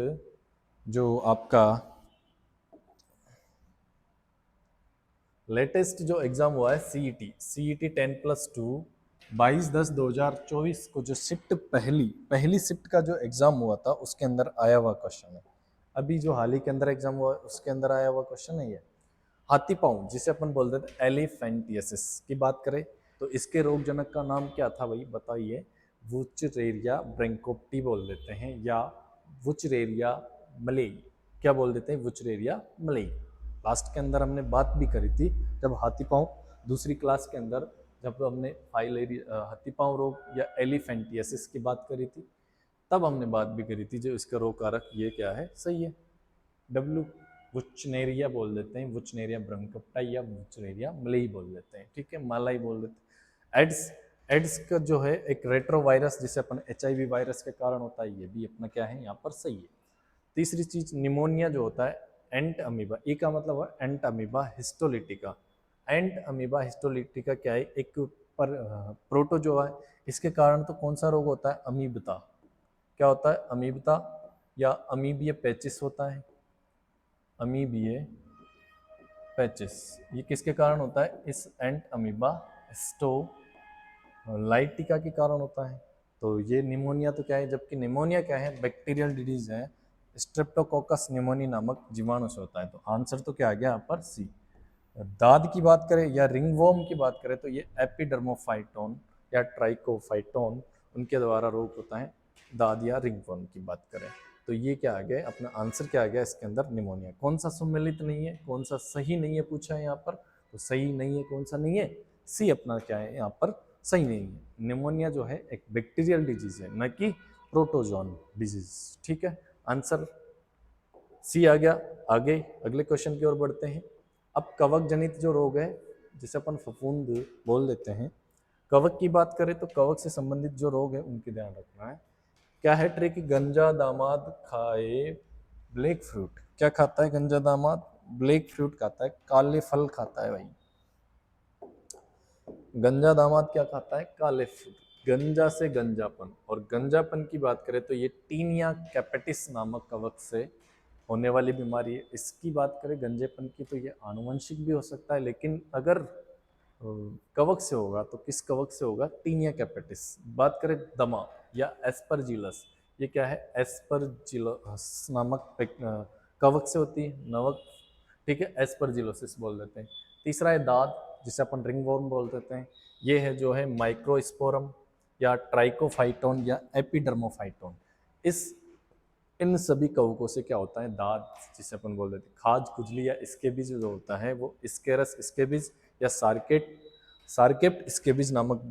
जो आपका लेटेस्ट जो एग्जाम हुआ है सीईटी 10+2 22/10/2024 को जो शिफ्ट पहली शिफ्ट का जो एग्जाम हुआ था उसके अंदर आया हुआ क्वेश्चन है। अभी जो हाल ही के अंदर एग्जाम हुआ उसके अंदर आया हुआ क्वेश्चन है ये। हाथी पाँव जिसे अपन बोलते थे एलिफेंटियसिस की बात करें तो इसके रोग जनक का नाम क्या था भाई? बताइए। वुचरेरिया ब्रैंकोप्टी बोल देते हैं या वुचरेरिया मलेई। क्या बोल देते हैं? वुचरेरिया मलेई। लास्ट के अंदर हमने बात भी करी थी जब हाथी पाँव, दूसरी क्लास के अंदर जब हमने हाथी पाँव रोग या एलिफेंटियसिस की बात करी थी, तब हमने बात भी करी थी जो इसका रोग कारक ये क्या है, सही है, डब्ल्यू वुचनेरिया बोल देते हैं, वुचनेरिया ब्रंकप्टा या वुचनेरिया मलेई बोल देते हैं, ठीक है, मलाई बोल देते हैं। एड्स एड्स का जो है एक रेट्रोवायरस जिसे अपन एचआईवी वायरस के कारण होता है, ये भी अपना क्या है यहाँ पर सही है। तीसरी चीज निमोनिया जो होता है एंट अमीबा, ई का मतलब है एंट अमीबा हिस्टोलिटिका। एंट अमीबा हिस्टोलिटिका क्या है? एक पर प्रोटोजोआ है, इसके कारण तो कौन सा रोग होता है? अमीबता। क्या होता है? अमीबता या अमीबिय पैचिस होता है, अमीबिय पैचिस। ये किसके कारण होता है? इस एंट अमीबा हिस्टोलाइटिका के कारण होता है। तो ये निमोनिया तो क्या है, जबकि निमोनिया क्या है? बैक्टीरियल डिजीज है, स्ट्रेप्टोकोकस निमोनी नामक जीवाणु से होता है। तो आंसर तो क्या आ गया यहाँ पर? सी। दाद की बात करें या रिंगवॉर्म की बात करें तो ये एपिडर्मोफाइटोन या ट्राइकोफाइटोन उनके द्वारा रोग होता है। दाद या रिंगवॉर्म की बात करें तो ये क्या आ गया? अपना आंसर क्या आ गया इसके अंदर? निमोनिया। कौन सा सम्मिलित नहीं है, कौन सा सही नहीं है पूछा है यहाँ पर, तो सही नहीं है कौन सा नहीं है? सी अपना क्या है यहाँ पर? सही नहीं है। निमोनिया जो है एक बैक्टीरियल डिजीज है, न कि प्रोटोजोन डिजीज, ठीक है। आंसर सी आ गया। आगे अगले क्वेश्चन की ओर बढ़ते हैं। अब कवक जनित जो रोग है जिसे अपन फफूंद बोल देते हैं, कवक की बात करें तो कवक से संबंधित जो रोग है उनकी ध्यान रखना है। क्या है ट्रिक? गंजा दामाद खाए ब्लैक फ्रूट। क्या खाता है गंजा दामाद? ब्लैक फ्रूट खाता है, काले फल खाता है भाई। गंजा दामाद क्या खाता है? काले फ्रूट। गंजा से गंजापन, और गंजापन की बात करें तो ये टीनिया कैपेटिस नामक कवक से होने वाली बीमारी है। इसकी बात करें गंजेपन की तो ये आनुवंशिक भी हो सकता है, लेकिन अगर कवक से होगा तो किस कवक से होगा? Tinea capitis. बात करें दमा या एस्परजिलस, ये क्या है? एस्परजिलस नामक कवक से होती है, नवक, ठीक है, एस्परजिलोसिस बोल देते हैं। तीसरा है दाद जिसे अपन रिंगवॉर्म बोल देते हैं, ये है जो है माइक्रोस्पोरम या ट्राइकोफाइटोन या एपिडर्मोफाइटोन। इस इन सभी कवकों से क्या होता है? दाद जिसे अपन बोल देते हैं। खाज खुजली या स्केबीज जो होता है वो स्केरस स्केबीज या सार्केप्ट स्केबीज नामक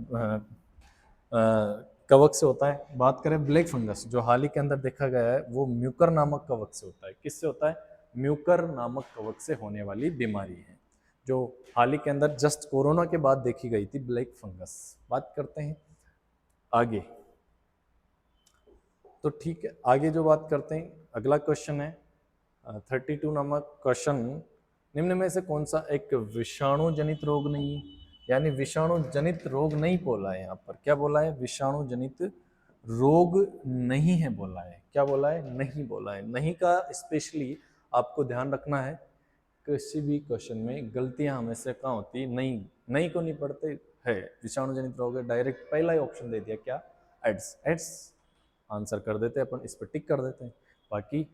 कवक से होता है। बात करें ब्लैक फंगस जो हाल ही के अंदर देखा गया है, वो म्यूकर नामक कवक से होता है। किससे होता है? म्यूकर नामक कवक से होने वाली बीमारी है, जो हाल ही के अंदर जस्ट कोरोना के बाद देखी गई थी, ब्लैक फंगस। बात करते हैं आगे, तो ठीक है, आगे जो बात करते हैं, अगला क्वेश्चन है 32 नामक क्वेश्चन। निम्न में से कौन सा एक विषाणु जनित रोग नहीं है? यानी विषाणु जनित रोग नहीं बोला है यहाँ पर। क्या बोला है? विषाणु जनित रोग नहीं है बोला है। क्या बोला है? नहीं बोला है। नहीं का स्पेशली आपको ध्यान रखना है, किसी भी क्वेश्चन में गलतियां हमेशा कहाँ होती है? नहीं, नहीं को नहीं पढ़ते है, विषाणु जनित रोग है, डायरेक्ट पहला ही ऑप्शन दे दिया, क्या? एड्स। एड्स आंसर कर देते हैं अपन, इस पर टिक कर देते हैं, बाकी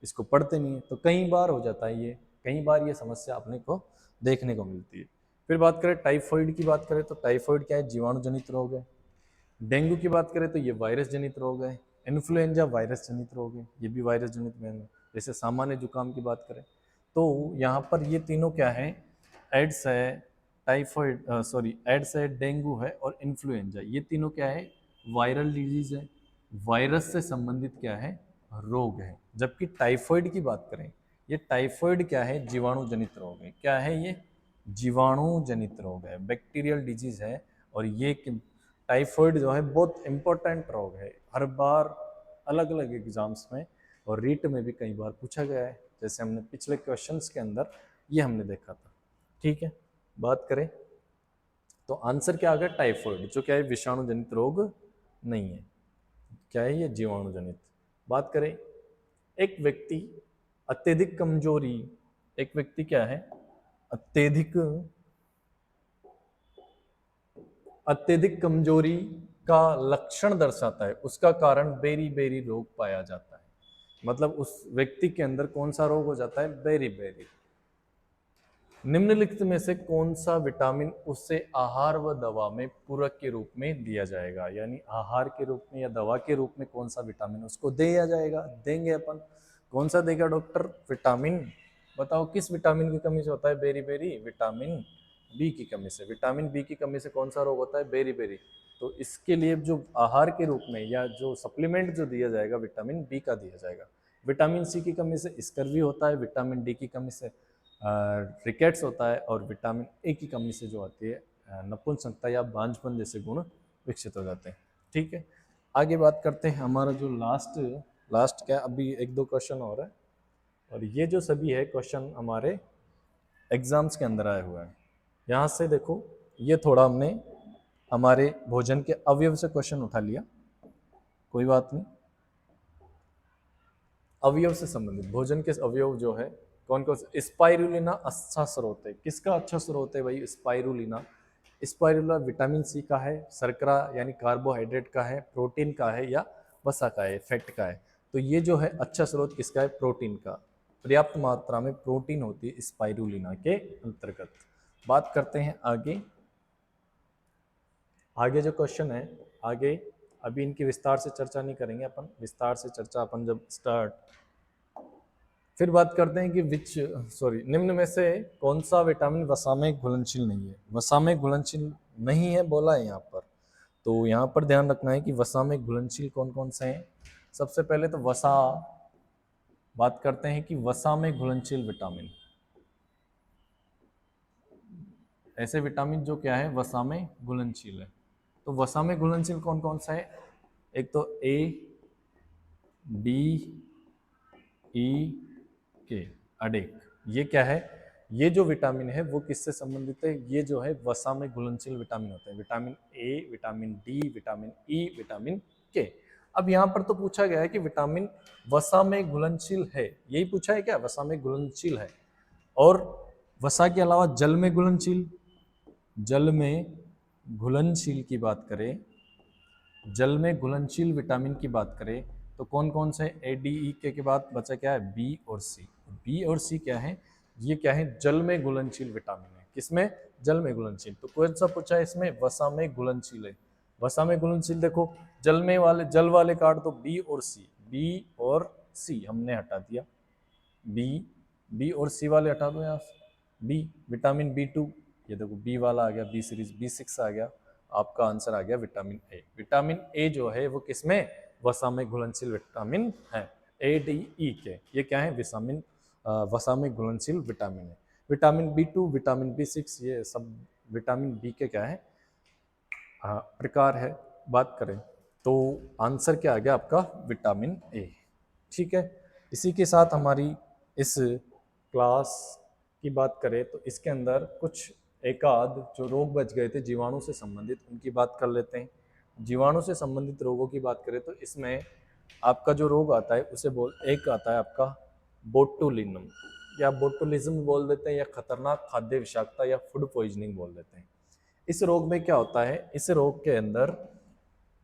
इसको पढ़ते नहीं है। तो कई बार हो जाता है ये, कई बार ये समस्या अपने को देखने को मिलती है। फिर बात करें टाइफॉइड की बात करें तो टाइफॉइड क्या है? जीवाणु जनित रोग है। डेंगू की बात करें तो ये वायरस जनित रोग है। इन्फ्लुएंजा वायरस जनित रोग है, ये भी वायरस जनित में है। जैसे सामान्य जुकाम की बात करें तो यहाँ पर ये तीनों क्या है? एड्स है, टाइफॉइड सॉरी एड्स है, डेंगू है और इन्फ्लुएंजा, ये तीनों क्या है? वायरल डिजीज है, वायरस से संबंधित क्या है? रोग है। जबकि टाइफॉइड की बात करें, ये टाइफॉइड क्या है? जीवाणु जनित रोग है। क्या है ये? जीवाणु जनित रोग है, बैक्टीरियल डिजीज है। और ये टाइफाइड जो है बहुत इम्पोर्टेंट रोग है, हर बार अलग अलग एग्जाम्स में और रीट में भी कई बार पूछा गया है, जैसे हमने पिछले क्वेश्चंस के अंदर ये हमने देखा था। ठीक है, बात करें तो आंसर क्या आ गया, टाइफाइड, जो क्या है विषाणु जनित रोग नहीं है, क्या है ये जीवाणु जनित। बात करें एक व्यक्ति अत्यधिक कमजोरी, एक व्यक्ति क्या है अत्यधिक अत्यधिक कमजोरी का लक्षण दर्शाता है, उसका कारण बेरी बेरी रोग पाया जाता है। मतलब उस व्यक्ति के अंदर कौन सा रोग हो जाता है, बेरी बेरी। निम्नलिखित में से कौन सा विटामिन उससे आहार व दवा में पूरक के रूप में दिया जाएगा, यानी आहार के रूप में या दवा के रूप में कौन सा विटामिन उसको दिया जाएगा, देंगे अपन। कौन सा देगा डॉक्टर, विटामिन। बताओ किस विटामिन की कमी से होता है बेरी बेरी, विटामिन बी की कमी से। विटामिन बी की कमी से कौन सा रोग होता है, बेरी बेरी। तो इसके लिए जो आहार के रूप में या जो सप्लीमेंट जो दिया जाएगा विटामिन बी का दिया जाएगा। विटामिन सी की कमी से स्कर्वी होता है, विटामिन डी की कमी से रिकेट्स होता है, और विटामिन ए की कमी से जो आती है नपुंसकता या बांझपन जैसे गुण विकसित हो जाते हैं। ठीक है, आगे बात करते हैं। हमारा जो लास्ट क्या, अभी एक दो क्वेश्चन और है, और ये जो सभी है क्वेश्चन हमारे एग्जाम्स के अंदर आए हुए हैं। यहाँ से देखो, ये थोड़ा हमने हमारे भोजन के अवयव से क्वेश्चन उठा लिया, कोई बात नहीं। अवयव से संबंधित भोजन के अवयव जो है कौन कौन से, स्पाइरुलिना अच्छा स्रोत है, किसका अच्छा स्रोत है भाई, स्पाइरुलिना। स्पाइरुलिना विटामिन सी का है, शर्करा यानी कार्बोहाइड्रेट का है, प्रोटीन का है, या वसा का है, फैट का है। तो ये जो है अच्छा स्रोत किसका है, प्रोटीन का। पर्याप्त मात्रा में प्रोटीन होती है स्पाइरुलिना के अंतर्गत। बात करते हैं आगे। आगे जो क्वेश्चन है, आगे अभी इनकी विस्तार से चर्चा नहीं करेंगे अपन, विस्तार से चर्चा अपन जब स्टार्ट। फिर बात करते हैं कि निम्न में से कौन सा विटामिन वसा में घुलनशील नहीं है। वसा में घुलनशील नहीं है बोला है यहाँ पर, तो यहाँ पर ध्यान रखना है कि वसा में घुलनशील कौन कौन से हैं। सबसे पहले तो वसा, बात करते हैं कि वसा में घुलनशील विटामिन, ऐसे विटामिन जो क्या है वसा में घुलनशील है। तो वसा में घुलनशील कौन कौन सा है, एक तो ए, डी, ई, के, अडेक। ये क्या है, ये जो विटामिन है वो किससे संबंधित है, ये जो है वसा में घुलनशील विटामिन होते हैं, vitamin A, vitamin D, vitamin E, vitamin के। अब यहाँ पर तो पूछा गया है कि विटामिन वसा में घुलनशील है, यही पूछा है क्या, वसा में घुलनशील है। और वसा के अलावा जल में घुलनशील, जल में घुलनशील की बात करें, जल में घुलनशील विटामिन की बात करें तो कौन कौन से, ए, डी, ई, के बाद बचा क्या है, बी और सी। बी और सी क्या है, ये क्या है, जल में घुलनशील विटामिन है। किसमें, जल में घुलनशील। तो कौन सा पूछा है इसमें, वसा में घुलनशील है। वसा में घुलनशील देखो, जल वाले काट दो, बी और सी, बी और सी हमने हटा दिया, बी और सी वाले हटा दो यहाँ से। बी विटामिन B2, ये देखो बी वाला आ गया, बी सीरीज, B6 आ गया, आपका आंसर आ गया विटामिन ए। विटामिन ए जो है वो किसमें, वसा में घुलनशील विटामिन है। ए, डी, ई, के, ये क्या है, वसा में घुलनशील विटामिन है। विटामिन B2, विटामिन B6, ये सब विटामिन बी के क्या है, प्रकार है। बात करें तो आंसर क्या आ गया आपका, विटामिन ए। ठीक है, इसी के साथ हमारी इस क्लास की बात करें तो इसके अंदर कुछ एकाध जो रोग बच गए थे जीवाणु से संबंधित, उनकी बात कर लेते हैं। जीवाणु से संबंधित रोगों की बात करें तो इसमें आपका जो रोग आता है उसे एक आता है आपका बोटुलिनम, या बोटुलिज्म बोल देते हैं, या खतरनाक खाद्य विषाक्तता, या फूड पॉइजनिंग बोल देते हैं। इस रोग में क्या होता है, इस रोग के अंदर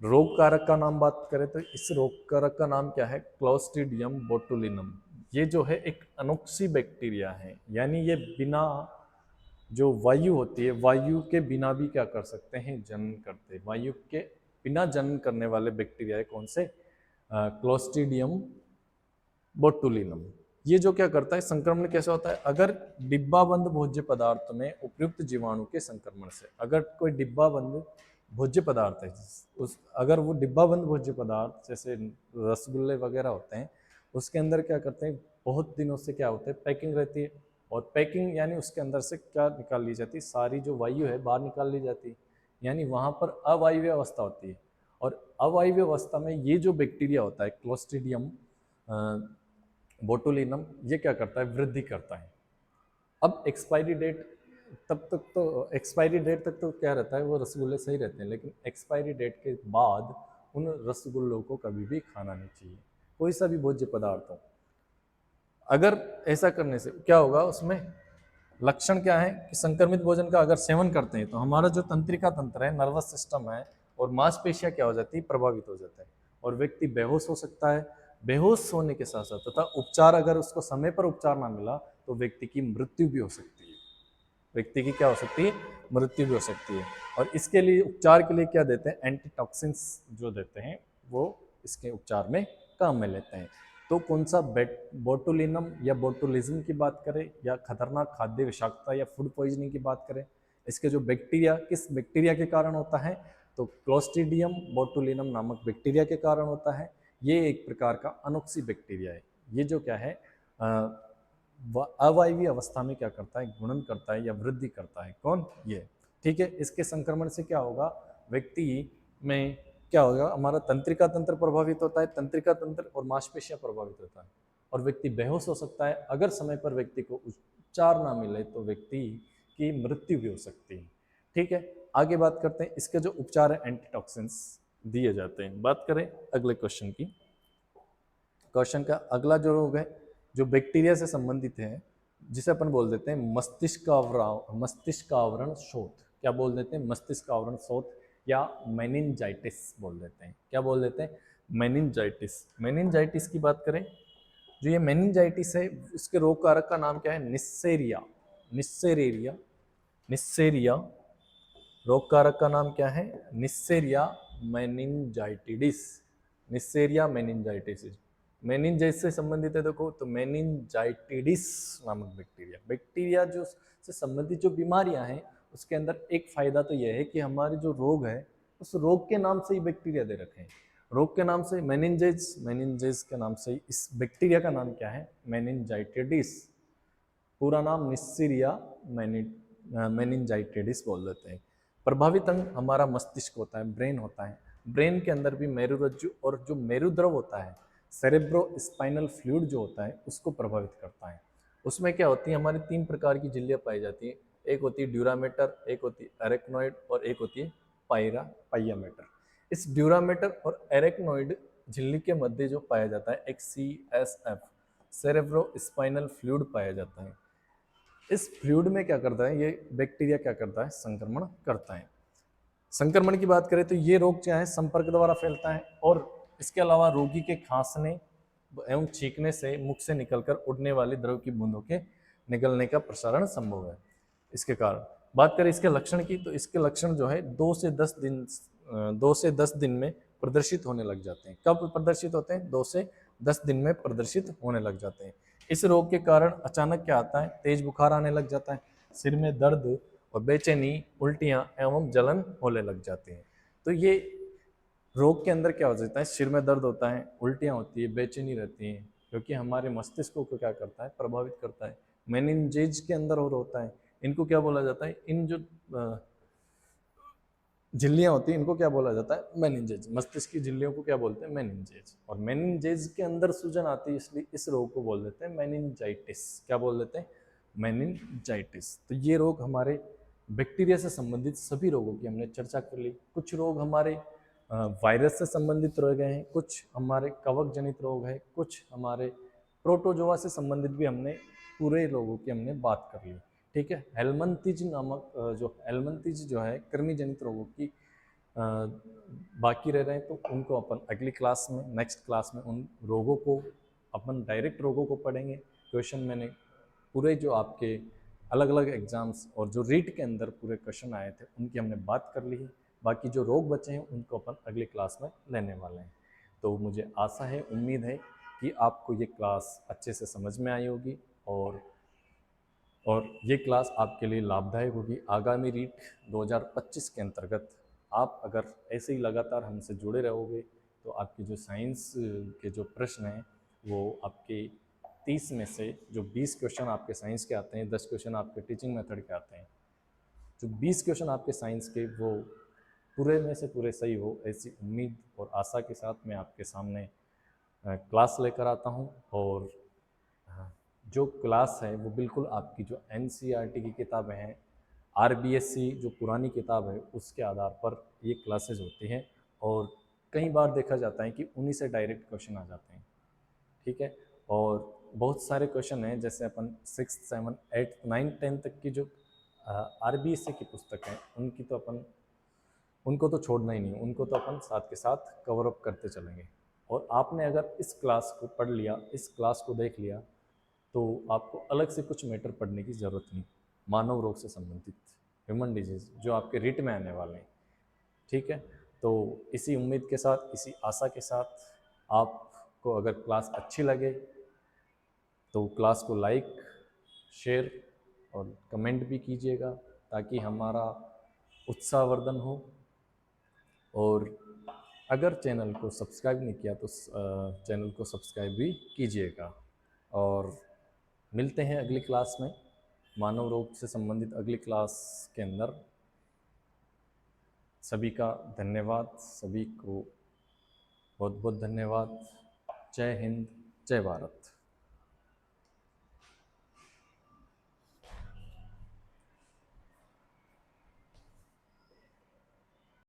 रोग कारक का नाम बात करें तो इस रोग कारक का नाम क्या है, क्लोस्ट्रीडियम बोटुलिनम। ये जो है एक अनोक्सी बैक्टीरिया है, यानी ये बिना जो वायु होती है, वायु के बिना भी क्या कर सकते हैं, जनन करते हैं। वायु के बिना जनन करने वाले बैक्टीरिया है कौन से, क्लोस्ट्रीडियम बोटुलिनम। ये जो क्या करता है, संक्रमण कैसे होता है, अगर डिब्बाबंद भोज्य पदार्थ में उपयुक्त जीवाणु के संक्रमण से। अगर कोई डिब्बाबंद भोज्य पदार्थ है, अगर वो डिब्बाबंद भोज्य पदार्थ जैसे रसगुल्ले वगैरह होते हैं, उसके अंदर क्या करते हैं, बहुत दिनों से क्या होता है, पैकिंग रहती है। और पैकिंग यानी उसके अंदर से क्या निकाल ली जाती है, सारी जो वायु है बाहर निकाल ली जाती है। यानी वहाँ पर अवायवीय अवस्था होती है। और अवायवीय अवस्था में ये जो बैक्टीरिया होता है क्लोस्ट्रीडियम बोटुलिनम, ये क्या करता है, वृद्धि करता है। अब एक्सपायरी डेट एक्सपायरी डेट तक तो क्या रहता है, वो रसगुल्ले सही रहते हैं, लेकिन एक्सपायरी डेट के बाद उन रसगुल्लों को कभी भी खाना नहीं चाहिए, कोई सा भी भोज्य पदार्थ हो। अगर ऐसा करने से क्या होगा, उसमें लक्षण क्या है कि संक्रमित भोजन का अगर सेवन करते हैं तो हमारा जो तंत्रिका तंत्र है, नर्वस सिस्टम है और मांसपेशियां क्या हो जाती है, प्रभावित हो जाता है और व्यक्ति बेहोश हो सकता है। बेहोश होने के साथ साथ तथा उपचार अगर उसको समय पर उपचार ना मिला तो व्यक्ति की मृत्यु भी हो सकती है। व्यक्ति की क्या हो सकती है, मृत्यु भी हो सकती है। और इसके लिए उपचार के लिए क्या देते हैं, एंटीटॉक्सिन्स जो देते हैं वो इसके उपचार में काम में लेते हैं। तो कौन सा बोटुलिनम या बोटुलिज्म की बात करें या खतरनाक खाद्य विषाक्तता या फूड पॉइजनिंग की बात करें, इसके जो बैक्टीरिया किस बैक्टीरिया के कारण होता है, तो क्लोस्ट्रीडियम बोटुलिनम नामक बैक्टीरिया के कारण होता है। ये एक प्रकार का अनोक्सी बैक्टीरिया है। ये जो क्या है अवायवीय अवस्था में क्या करता है, गुणन करता है या वृद्धि करता है। कौन, ये। ठीक है, इसके संक्रमण से क्या होगा, व्यक्ति में क्या होगा, हमारा तंत्रिका तंत्र प्रभावित होता है, तंत्रिका तंत्र और मांसपेशियां प्रभावित होता है और व्यक्ति बेहोश हो सकता है। अगर समय पर व्यक्ति को उपचार ना मिले तो व्यक्ति की मृत्यु भी हो सकती है। ठीक है, आगे बात करते हैं, इसके जो उपचार है एंटीटॉक्सिन्स दिए जाते हैं। बात करें अगले क्वेश्चन की। क्वेश्चन का अगला जो रोग है जो बैक्टीरिया से संबंधित है, जिसे अपन बोल देते हैं मस्तिष्क आवरण शोथ। क्या बोल देते हैं, मस्तिष्क आवरण शोथ या मेनिंजाइटिस बोल देते हैं। क्या बोल देते हैं, मेनिंजाइटिस। मेनिंजाइटिस की बात करें, जो ये मेनिंजाइटिस है इसके रोग कारक का नाम क्या है, निस्सेरिया। निस्सेरिया निस्सेरिया रोग कारक का नाम क्या है, निस्सेरिया मेनिंजाइटिडिस। निस्सेरिया मेनिंजाइटिस मेनिंजाइटिस से संबंधित है। देखो तो मेनिंजाइटिडिस नामक बैक्टीरिया, बैक्टीरिया जो से संबंधित जो बीमारियां हैं उसके अंदर एक फायदा तो यह है कि हमारे जो रोग है उस रोग के नाम से ही बैक्टीरिया दे रखे हैं। रोग के नाम से मेनिंजाइटिस, मेनिंजाइटिस के नाम से ही इस बैक्टीरिया का नाम क्या है, मेनिंजाइटिडिस। पूरा नाम निस्सीरिया मेनिंजाइटिडिस बोल देते हैं। प्रभावित अंग हमारा मस्तिष्क होता है, ब्रेन होता है। ब्रेन के अंदर भी मेरुरज्जु और जो मेरुद्रव होता है, सेरेब्रो स्पाइनल फ्लूइड जो होता है, उसको प्रभावित करता है। उसमें क्या होती है, हमारी 3 प्रकार की झिल्लियां पाई जाती हैं। एक होती है ड्यूरामेटर, एक होती है एरेक्नोइड और एक होती है पाइयामेटर। इस ड्यूरामेटर और एरेक्नोइड झिल्ली के मध्य जो पाया जाता है एक CSF सेरेब्रो स्पाइनल फ्लूइड पाया जाता है। इस फ्लूइड में क्या करता है, ये बैक्टीरिया क्या करता है, संक्रमण करता है। संक्रमण की बात करें तो ये रोग क्या है, संपर्क द्वारा फैलता है और इसके अलावा रोगी के खांसने एवं छींकने से मुख से निकलकर उड़ने वाली द्रव की बूंदों के निकलने का प्रसारण संभव है इसके कारण। बात करें इसके लक्षण की, तो इसके लक्षण जो है 2 से 10 दिन में प्रदर्शित होने लग जाते हैं। कब प्रदर्शित होते हैं, 2 से 10 दिन में प्रदर्शित होने लग जाते हैं। इस रोग के कारण अचानक क्या आता है, तेज बुखार आने लग जाता है, सिर में दर्द और बेचैनी, उल्टियां एवं जलन होने लग जाती हैं। तो ये रोग के अंदर क्या हो जाता है, सिर में दर्द होता है, उल्टियां होती है, बेचैनी रहती है, क्योंकि हमारे मस्तिष्क को क्या करता है, प्रभावित करता है। मेनिंजेज के अंदर और होता है, इनको क्या बोला जाता है, इन जो झिल्लियां होती हैं इनको क्या बोला जाता है, मेनिंजेज। मस्तिष्क की झिल्लियों को क्या बोलते हैं, मेनिंजेज। और मेनिंजेज के अंदर सूजन आती है, इसलिए इस रोग को बोल देते हैं मेनिंजाइटिस। क्या बोल देते हैं, मेनिंजाइटिस। तो ये रोग हमारे बैक्टीरिया से संबंधित सभी रोगों की हमने चर्चा कर ली। कुछ रोग हमारे वायरस से संबंधित रह गए हैं, कुछ हमारे कवक जनित रोग है, कुछ हमारे प्रोटोजोआ से संबंधित भी हमने पूरे रोगों की हमने बात कर ली। ठीक है, हेलमंथिज नामक जो हेलमंथिज जो है कृमि जनित रोगों की बाकी रह रहे हैं, तो उनको अपन अगली क्लास में, नेक्स्ट क्लास में उन रोगों को अपन डायरेक्ट रोगों को पढ़ेंगे। क्वेश्चन मैंने पूरे जो आपके अलग अलग एग्जाम्स और जो रीट के अंदर पूरे क्वेश्चन आए थे उनकी हमने बात कर ली है। बाकी जो रोग बचे हैं उनको अपन अगली क्लास में लेने वाले हैं। तो मुझे आशा है, उम्मीद है कि आपको ये क्लास अच्छे से समझ में आई होगी और ये क्लास आपके लिए लाभदायक होगी। आगामी रीट 2025 के अंतर्गत आप अगर ऐसे ही लगातार हमसे जुड़े रहोगे तो आपकी जो साइंस के जो प्रश्न हैं वो आपके 30 में से जो 20 क्वेश्चन आपके साइंस के आते हैं, 10 क्वेश्चन आपके टीचिंग मेथड के आते हैं, जो 20 क्वेश्चन आपके साइंस के वो पूरे में से पूरे सही हो, ऐसी उम्मीद और आशा के साथ मैं आपके सामने क्लास लेकर आता हूँ। और हाँ, जो क्लास है वो बिल्कुल आपकी जो एनसीईआरटी की किताबें हैं, आरबीएससी जो पुरानी किताब है उसके आधार पर ये क्लासेस होती हैं। और कई बार देखा जाता है कि उन्हीं से डायरेक्ट क्वेश्चन आ जाते हैं, ठीक है। और बहुत सारे क्वेश्चन हैं, जैसे अपन 6, 7, 8, 9, 10 तक की जो आरबीएससी की पुस्तक हैं उनकी तो अपन उनको तो छोड़ना ही नहीं, उनको तो अपन साथ के साथ कवर अप करते चलेंगे। और आपने अगर इस क्लास को पढ़ लिया, इस क्लास को देख लिया, तो आपको अलग से कुछ मैटर पढ़ने की ज़रूरत नहीं। मानव रोग से संबंधित, ह्यूमन डिजीज़ जो आपके रिट में आने वाले हैं, ठीक है। तो इसी उम्मीद के साथ, इसी आशा के साथ, आपको अगर क्लास अच्छी लगे तो क्लास को लाइक, शेयर और कमेंट भी कीजिएगा, ताकि हमारा उत्साहवर्धन हो। और अगर चैनल को सब्सक्राइब नहीं किया तो चैनल को सब्सक्राइब भी कीजिएगा। और मिलते हैं अगली क्लास में, मानव रोग से संबंधित अगली क्लास के अंदर। सभी का धन्यवाद, सभी को बहुत बहुत धन्यवाद। जय हिंद, जय भारत।